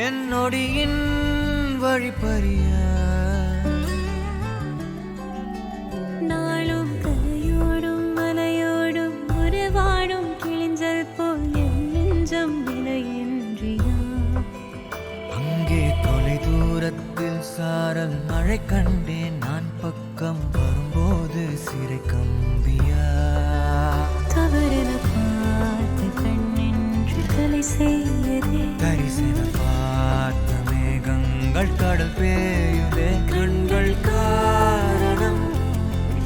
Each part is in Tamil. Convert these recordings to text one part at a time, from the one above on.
என் நொடியின் வழிப்பறிய நாளும் கரையோடும் மலையோடும் உருவாடும் கிழிஞ்சல் போல் என் நெஞ்சம் விலையின்றியா அங்கே தொலை தூரத்தில் சாரல் மழை கண்டேன் நான் பக்கம் வரும்போது சிறை கம்பியா தவறென பார்த்து கண்ணென்று கலை செய்யதே தரிசன பார்த்த மேகங்கள் கடல் பேயுதே கண்கள் காரணம்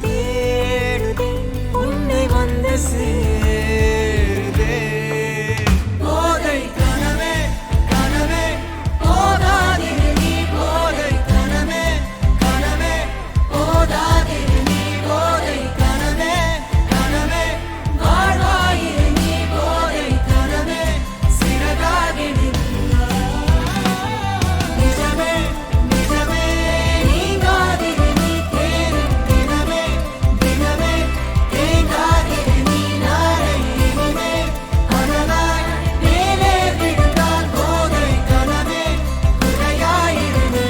தேடுதே உன்னை வந்து சேருதே போதை கனவே கனவே போதாதிரு நீ போதை கனவே கனவே போதாதிரு நீ போதை கனவே கனவே வாழ்வாயிரு நீ போதை கனவே சிறகாகிடு நிஜமே நிஜமே நீங்காதிரு நீ தேடும் தினமே தினமே தேங்காதிரு நீ நாளை இனிமே அதனால் மேலே விழுந்தால் போதை கனவே குறையாயிரு நீ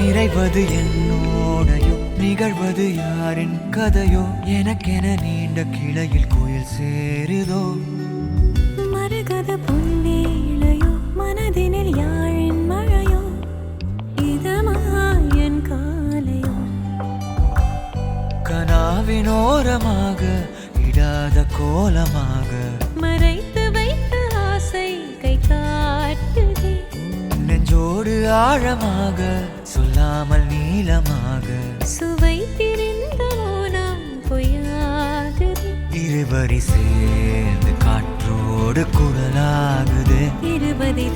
நிறைவது என்னோடையோ நிகழ்வது யாரின் கதையோ எனக்கென நீண்ட கிளையில் கோயில் சேருதோ மரகத பொன்வேளையோ மனதினில் யாழின் மழையோ இதமாயன் காலையோ கனாவினோரமாக இடாத கோலமாக மறைத்து வைத்த ஆசை கை காட்டுதே நெஞ்சோடு ஆழமாக சொல்லாமல் நீளமாக சுவை திரிந்த மௌனம் பொய்யாகுது இருவரி சேர்ந்து காற்றோடு குரலாகுது இருபதை